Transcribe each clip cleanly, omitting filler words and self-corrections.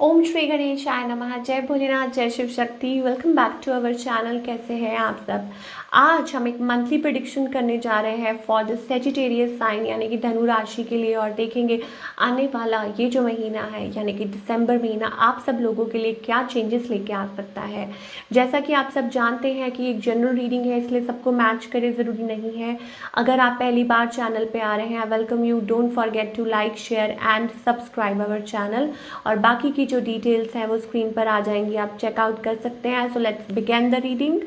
ओम श्री गणेशाय नमः। जय भोलेनाथ, जय Shiv Shakti. Welcome back to our channel. कैसे हैं आप सब। आज हम एक मंथली प्रिडिक्शन करने जा रहे हैं फॉर द सेजिटेरियस साइन यानी कि धनु राशि के लिए, और देखेंगे आने वाला ये जो महीना है यानी कि दिसंबर महीना आप सब लोगों के लिए क्या चेंजेस लेके आ सकता है। जैसा कि आप सब जानते हैं कि एक जनरल रीडिंग है, इसलिए सबको मैच करे ज़रूरी नहीं है। अगर आप पहली बार चैनल पे आ रहे हैं, welcome you. Don't forget to like, share and subscribe our channel. और बाकी की जो डिटेल्स हैं वो स्क्रीन पर आ जाएंगी, आप चेकआउट कर सकते हैं। So let's begin the reading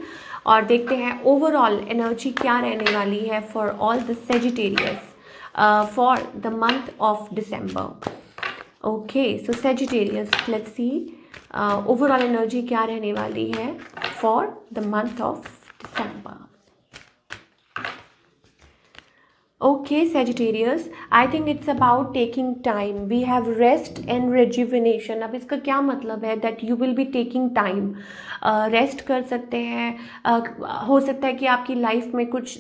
और देखते हैं ओवरऑल एनर्जी क्या रहने वाली है for all the Sagittarius for the month of December. Okay, so Sagittarius, let's see overall energy क्या रहने वाली है for the month of December. Okay, Sagittarius, I think it's about taking time. We have rest and rejuvenation. अब इसका क्या मतलब है that you will be taking time. Rest कर सकते हैं। हो सकता है कि आपकी लाइफ में कुछ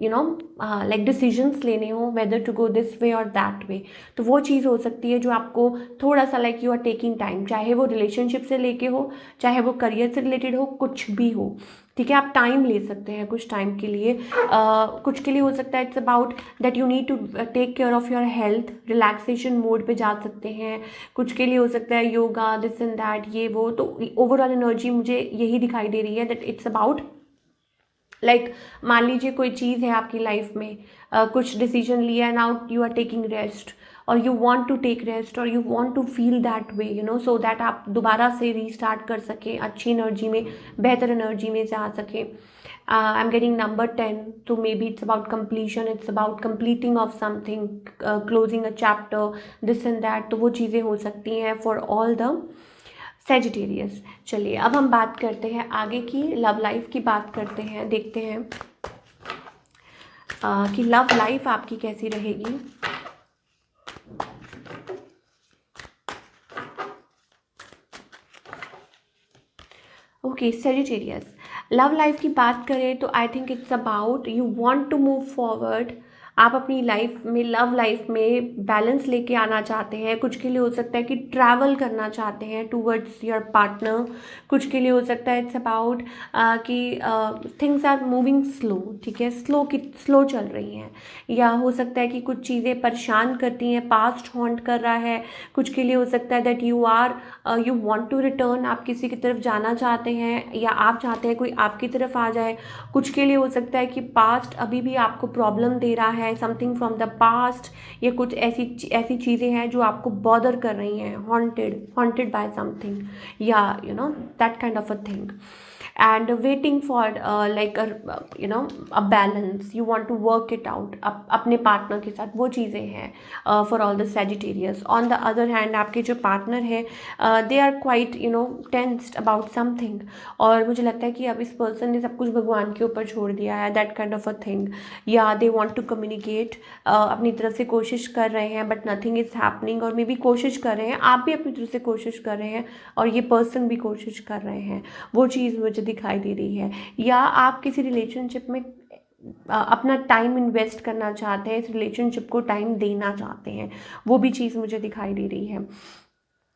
लाइक डिसीजंस लेने हो, whether to go this way और दैट वे। तो वो चीज़ हो सकती है जो आपको थोड़ा सा like you are taking time, चाहे वो रिलेशनशिप से लेके हो, चाहे वो करियर से रिलेटेड हो, कुछ भी हो। ठीक है, आप टाइम ले सकते हैं कुछ टाइम के लिए। कुछ के लिए हो सकता है it's about that you need to take care of your health, relaxation mode पे जा सकते हैं। कुछ के लिए हो सकता है योगा, दिस एंड दैट, ये वो। तो ओवरऑल एनर्जी मुझे यही दिखाई दे रही है दैट इट्स अबाउट लाइक मान लीजिए कोई चीज़ है आपकी लाइफ में, कुछ डिसीजन लिया, now you are taking rest और you want to take rest और you want to feel that way, so that आप दोबारा से रीस्टार्ट कर सकें, अच्छी एनर्जी में, बेहतर एनर्जी में से आ सकें। आई एम गेटिंग नंबर 10, तो may be it's about completion, it's about completing of something, closing a chapter, this and that. तो वो चीज़ें हो सकती हैं फॉर ऑल द सेजिटेरियस। चलिए अब हम बात करते हैं आगे की, लव लाइफ की बात करते हैं। देखते हैं कि लव लाइफ आपकी कैसी रहेगी। ओके सेजिटेरियस, लव लाइफ की बात करें तो I think it's about you want to move forward. आप अपनी लाइफ में, लव लाइफ में बैलेंस लेके आना चाहते हैं। कुछ के लिए हो सकता है कि ट्रैवल करना चाहते हैं टूवर्ड्स योर पार्टनर। कुछ के लिए हो सकता है इट्स अबाउट कि थिंग्स आर मूविंग स्लो। ठीक है, स्लो चल रही हैं। या हो सकता है कि कुछ चीज़ें परेशान करती हैं, पास्ट हॉन्ट कर रहा है। कुछ के लिए हो सकता है that you want to return, आप किसी की तरफ जाना चाहते हैं या आप चाहते हैं कोई आपकी तरफ आ जाए। कुछ के लिए हो सकता है कि पास्ट अभी भी आपको प्रॉब्लम दे रहा है, समथिंग फ्रॉम द पास्ट, या कुछ ऐसी चीज़ें हैं जो आपको बॉदर कर रही हैं, हॉन्टेड बाय समथिंग, या that kind of a thing. and waiting for like a balance, you want to work it out अपने पार्टनर के साथ, वो चीज़ें हैं for all the Sagittarius. On the other hand आपके जो पार्टनर है they are quite tensed about something, और मुझे लगता है कि अब इस पर्सन ने सब कुछ भगवान के ऊपर छोड़ दिया है, that kind of a thing. या दे वांट टू कम्युनिकेट, अपनी तरफ से कोशिश कर रहे हैं बट नथिंग इज़ हैपनिंग, और मे बी कोशिश कर रहे हैं, आप भी अपनी तरफ से कोशिश कर रहे हैं और ये पर्सन भी कोशिश कर रहे हैं। वो चीज़ मुझे दिखाई दे रही है। या आप किसी रिलेशनशिप में अपना टाइम इन्वेस्ट करना चाहते हैं, इस रिलेशनशिप को टाइम देना चाहते हैं, वो भी चीज़ मुझे दिखाई दे रही है।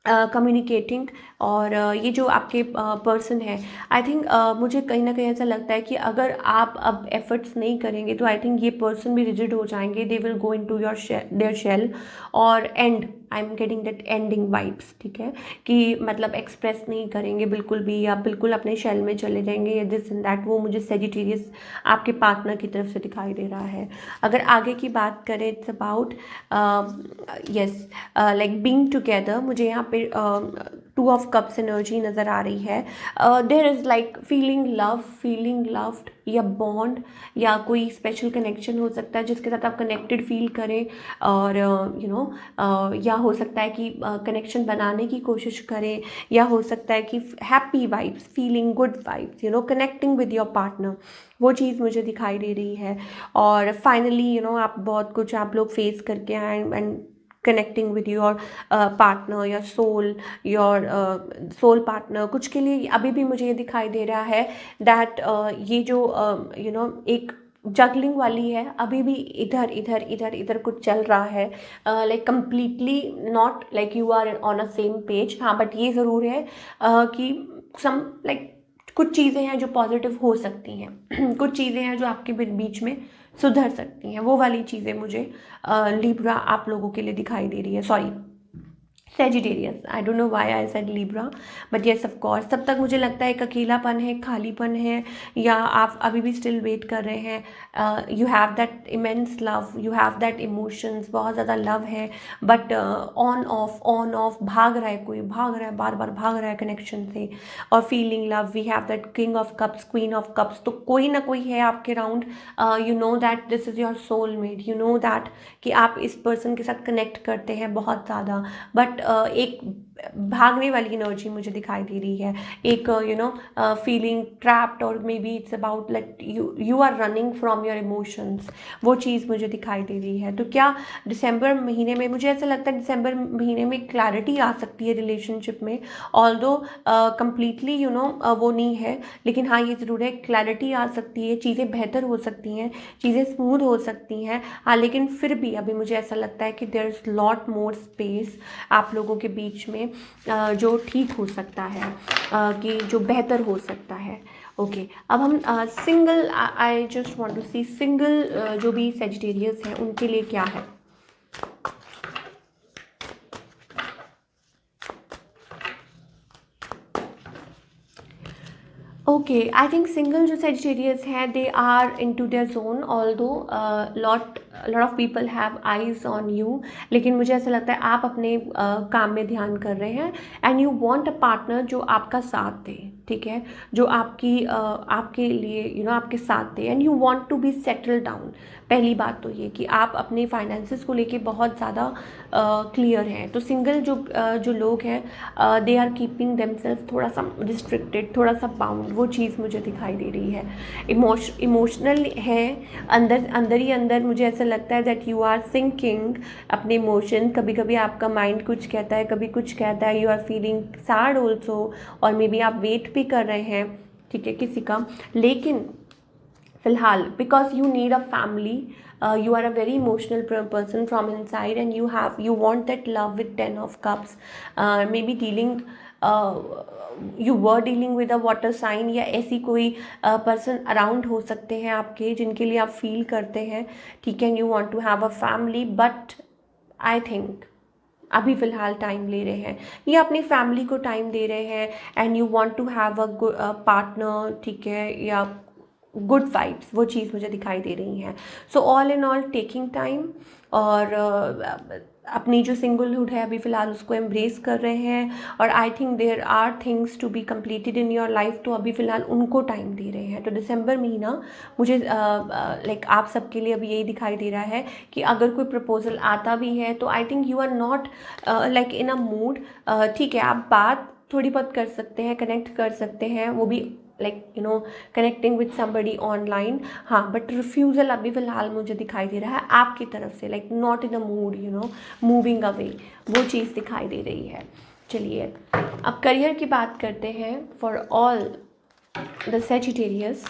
कम्युनिकेटिंग और ये जो आपके पर्सन है, आई थिंक मुझे कहीं ना कहीं ऐसा लगता है कि अगर आप अब एफर्ट्स नहीं करेंगे तो आई थिंक ये पर्सन भी रिजिड हो जाएंगे, they will go into your their shell और and, I am getting that ending vibes. ठीक है, कि मतलब एक्सप्रेस नहीं करेंगे बिल्कुल भी, या बिल्कुल अपने शेल में चले जाएंगे, या दिस एंड दैट। वो मुझे सेजिटेरियस आपके पार्टनर की तरफ से दिखाई दे रहा है। अगर आगे की बात करें, it's about yes like being together. मुझे यहाँ पे 2 ऑफ कप्स एनर्जी नज़र आ रही है। There is like feeling loved, या बॉन्ड, या कोई स्पेशल कनेक्शन हो सकता है जिसके साथ आप कनेक्टेड फील करें, और या हो सकता है कि कनेक्शन बनाने की कोशिश करें, या हो सकता है कि happy vibes, feeling good vibes, connecting with your partner, वो चीज़ मुझे दिखाई दे रही है। और फाइनली आप बहुत कुछ आप लोग फेस करके आए and connecting with your partner, your soul partner. कुछ के लिए अभी भी मुझे ये दिखाई दे रहा है दैट ये जो एक जगलिंग वाली है, अभी भी इधर इधर इधर इधर कुछ चल रहा है, like completely not like you are on a same page. हाँ, बट ये ज़रूर है कि सम लाइक कुछ चीज़ें हैं जो पॉजिटिव हो सकती हैं कुछ चीज़ें हैं जो आपके बीच में सुधर सकती हैं, वो वाली चीज़ें मुझे लिब्रा आप लोगों के लिए दिखाई दे रही है। Sorry, Sagittarius, I don't know why I said Libra, but yes of course तब तक मुझे लगता है एक अकेलापन है, खालीपन है, या आप अभी भी स्टिल वेट कर रहे हैं। You have that immense love, you have that emotions, बहुत ज़्यादा लव है, बट ऑन ऑफ भाग रहा है, कोई भाग रहा है, बार बार भाग रहा है कनेक्शन से। और feeling love, we have that king of cups, queen of cups, तो कोई ना कोई है आपके round. You know that this is your soulmate, you know that कि आप इस पर्सन के साथ कनेक्ट करते हैं बहुत ज़्यादा, बट एक भागने वाली एनर्जी मुझे दिखाई दे रही है, एक फीलिंग ट्रैप्ड, और maybe it's about like you are running from your emotions, वो चीज़ मुझे दिखाई दे रही है। तो क्या दिसंबर महीने में, मुझे ऐसा लगता है दिसंबर महीने में क्लैरिटी आ सकती है रिलेशनशिप में, ऑल्दो कम्प्लीटली वो नहीं है, लेकिन हाँ ये ज़रूर है क्लैरिटी आ सकती है, चीज़ें बेहतर हो सकती हैं, चीज़ें स्मूथ हो सकती हैं। हाँ, लेकिन फिर भी अभी मुझे ऐसा लगता है कि there is lot more space आप लोगों के बीच में, जो ठीक हो सकता है, कि जो बेहतर हो सकता है। ओके, अब हम single, I just want to see single जो भी सेजिटेरियस हैं उनके लिए क्या है। ओके, आई थिंक सिंगल जो सेजिटेरियस हैं they are into their zone, although lot of people have eyes on you, लेकिन मुझे ऐसा लगता है आप अपने काम में ध्यान कर रहे हैं, and you want a partner जो आपका साथ दे, ठीक है, जो आपके लिए आपके साथ दे, and you want to be settle down. पहली बात तो ये कि आप अपने फाइनेंसेस को लेके बहुत ज़्यादा क्लियर हैं। तो सिंगल जो लोग हैं दे आर कीपिंग देमसेल्फ थोड़ा सा रिस्ट्रिक्टेड, थोड़ा सा बाउंड, वो चीज़ मुझे दिखाई दे रही है। इमोशनल है, अंदर ही अंदर मुझे ऐसा लगता है दैट यू आर सिंकिंग अपने इमोशन। कभी कभी आपका माइंड कुछ कहता है, कभी कुछ कहता है, you are feeling sad also, और मे बी आप वेट भी कर रहे हैं, ठीक है, किसी का। लेकिन फिलहाल because you need a family, you are a very emotional person from inside, and you want that love with 10 of cups, maybe dealing you were dealing with a water sign, या ऐसी कोई पर्सन अराउंड हो सकते हैं आपके जिनके लिए आप फील करते हैं, ठीक है, you want to have a family, but I think अभी फ़िलहाल टाइम ले रहे हैं, या अपनी फैमिली को टाइम दे रहे हैं, and you want to have a partner, ठीक है, या गुड वाइब्स, वो चीज़ मुझे दिखाई दे रही हैं। So all in all taking time, और अपनी जो सिंगलहुड है अभी फ़िलहाल उसको एम्ब्रेस कर रहे हैं, और I think there are things to be completed in your life, तो अभी फ़िलहाल उनको टाइम दे रहे हैं। तो दिसंबर महीना मुझे लाइक आप सबके लिए अभी यही दिखाई दे रहा है कि अगर कोई प्रपोजल आता भी है तो I think you are not like in a mood, ठीक है, आप बात थोड़ी बहुत कर सकते हैं, कनेक्ट कर सकते हैं, वो भी कनेक्टिंग विथ समबडी ऑनलाइन, हाँ, बट रिफ्यूज़ल अभी फ़िलहाल मुझे दिखाई दे रहा है आपकी तरफ से, like not in a mood, moving away, वो चीज़ दिखाई दे रही है। चलिए अब करियर की बात करते हैं for all the Sagittarius.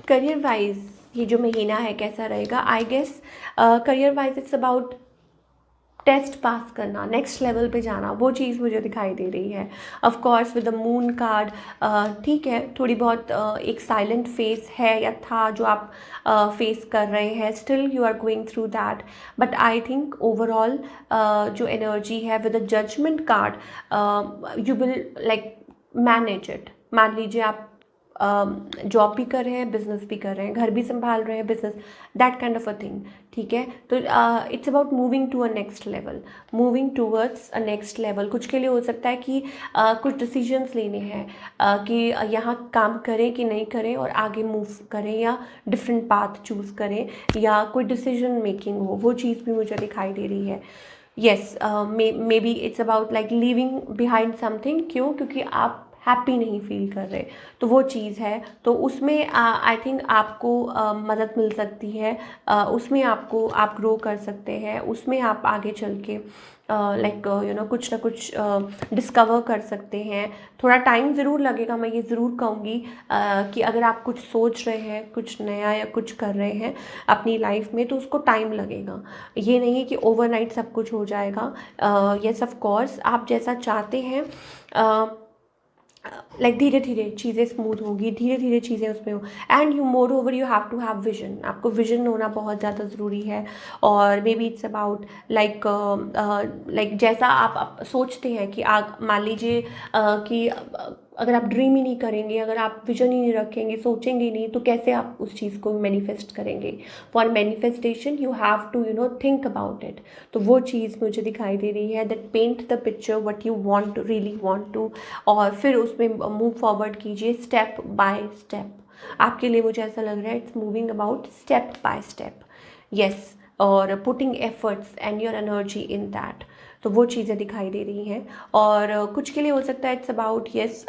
Career wise ये जो महीना है कैसा रहेगा, I guess career wise it's about test pass करना, नेक्स्ट लेवल पे जाना, वो चीज़ मुझे दिखाई दे रही है। Of course with the moon card, ठीक है, थोड़ी बहुत एक साइलेंट फेस है या था जो आप फेस कर रहे हैं, still you are going through that, but I think overall जो एनर्जी है with the judgement card, you will like manage it. मान लीजिए आप जॉब भी कर रहे हैं, बिजनेस भी कर रहे हैं, घर भी संभाल रहे हैं, business, that kind of a thing, ठीक है। तो it's about moving to a next level, moving towards a next level. कुछ के लिए हो सकता है कि कुछ डिसीजंस लेने हैं, कि यहाँ काम करें कि नहीं करें और आगे मूव करें, या डिफरेंट पाथ चूज़ करें, या कोई डिसीजन मेकिंग हो, वो चीज़ भी मुझे दिखाई दे रही है। Yes, may be it's about like leaving behind something. क्यों? क्योंकि आप हैप्पी नहीं फील कर रहे, तो वो चीज़ है। तो उसमें आई थिंक आपको मदद मिल सकती है, उसमें आपको आप ग्रो कर सकते हैं, उसमें आप आगे चल के लाइक कुछ ना कुछ डिस्कवर कर सकते हैं। थोड़ा टाइम ज़रूर लगेगा, मैं ये ज़रूर कहूँगी कि अगर आप कुछ सोच रहे हैं, कुछ नया या कुछ कर रहे हैं अपनी लाइफ में, तो उसको टाइम लगेगा। ये नहीं है कि ओवरनाइट सब कुछ हो जाएगा। यस ऑफ कोर्स, आप जैसा चाहते हैं लाइक धीरे धीरे चीज़ें स्मूथ होंगी, धीरे धीरे चीज़ें उसमें हो। And you moreover you have to have vision, आपको विजन होना बहुत ज़्यादा ज़रूरी है। और maybe it's about like जैसा आप सोचते हैं कि मान लीजिए कि अगर आप ड्रीम ही नहीं करेंगे, अगर आप विजन ही नहीं रखेंगे, सोचेंगे ही नहीं, तो कैसे आप उस चीज़ को मैनिफेस्ट करेंगे। For manifestation you have to think about it. तो वो चीज़ मुझे दिखाई दे रही है, that paint the picture what you want to really want to, और फिर उसमें मूव फॉरवर्ड कीजिए स्टेप बाय स्टेप। आपके लिए मुझे ऐसा लग रहा है it's moving about step by step. Yes, और putting efforts and your energy in that. तो वो चीज़ें दिखाई दे रही हैं। और कुछ के लिए हो सकता है इट्स अबाउट यस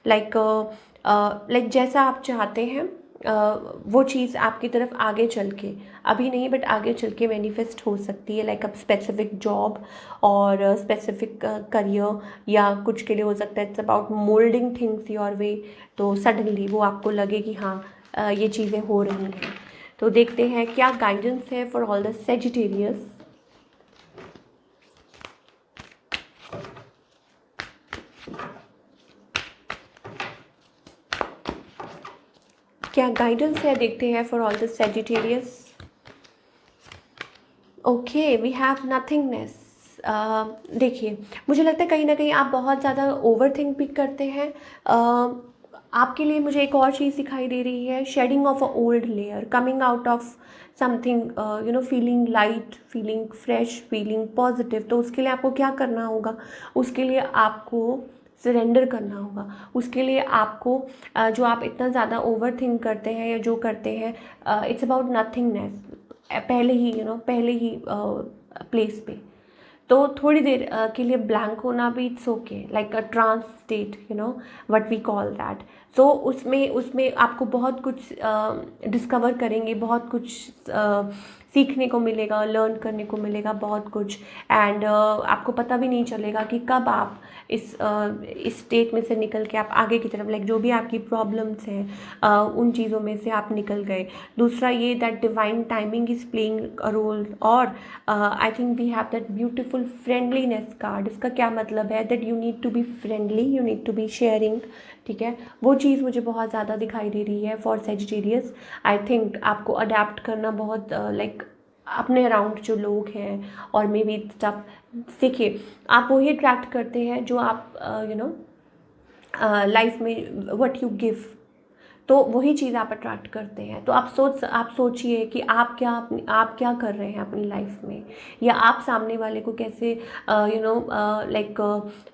लाइक जैसा आप चाहते हैं वो चीज़ आपकी तरफ आगे चल के, अभी नहीं बट आगे चल के मैनिफेस्ट हो सकती है। लाइक अब स्पेसिफिक जॉब और स्पेसिफिक करियर, या कुछ के लिए हो सकता है it's about moulding things your way. तो सडनली वो आपको लगे कि हाँ ये चीज़ें हो रही हैं। तो देखते हैं क्या गाइडेंस है फॉर ऑल द सेजिटेरियस। क्या गाइडेंस है, देखते हैं for all the Sagittarius. Okay, we have nothingness. देखिए, मुझे लगता है कहीं ना कहीं आप बहुत ज़्यादा ओवर थिंक भी करते हैं। आपके लिए मुझे एक और चीज़ दिखाई दे रही है, shedding of a old layer, coming out of something, feeling light, feeling fresh, feeling positive. तो उसके लिए आपको क्या करना होगा, उसके लिए आपको सरेंडर करना होगा। उसके लिए आपको जो आप इतना ज़्यादा ओवर थिंक करते हैं या जो करते हैं, इट्स अबाउट नथिंगनेस, पहले ही पहले ही प्लेस पे। तो थोड़ी देर के लिए ब्लैंक होना भी it's okay, like a trance state, what we call that. So उसमें उसमें आपको बहुत कुछ डिस्कवर करेंगे, बहुत कुछ सीखने को मिलेगा, लर्न करने को मिलेगा बहुत कुछ। एंड आपको पता भी नहीं चलेगा कि कब आप इस स्टेट में से निकल के आप आगे की तरफ, लाइक जो भी आपकी प्रॉब्लम्स हैं उन चीज़ों में से आप निकल गए। दूसरा ये that divine timing is playing a role. और I think we have that beautiful friendliness card. इसका क्या मतलब है, that you need to be friendly, you need to be sharing. ठीक है, वो चीज़ मुझे बहुत ज़्यादा दिखाई दे रही है फॉर सेजिटेरियस। आई थिंक आपको अडेप्ट करना बहुत लाइक अपने अराउंड जो लोग हैं, और मे बी स्टफ। देखिए, आप वही अट्रैक्ट करते हैं जो आप लाइफ में व्हाट यू गिव, तो वही चीज़ आप अट्रैक्ट करते हैं। तो आप सोचिए कि आप क्या कर रहे हैं अपनी लाइफ में, या आप सामने वाले को कैसे लाइक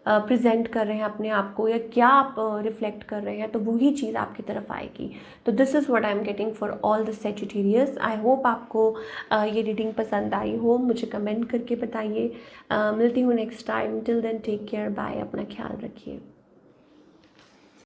प्रेजेंट कर रहे हैं अपने आप को, या क्या आप रिफ्लेक्ट कर रहे हैं, तो वही चीज़ आपकी तरफ आएगी। तो this is what I am getting for all the Sagittarius. I hope आपको ये रीडिंग पसंद आई हो, मुझे कमेंट करके बताइए। मिलती हूँ next time, till then take care, bye, अपना ख्याल रखिए।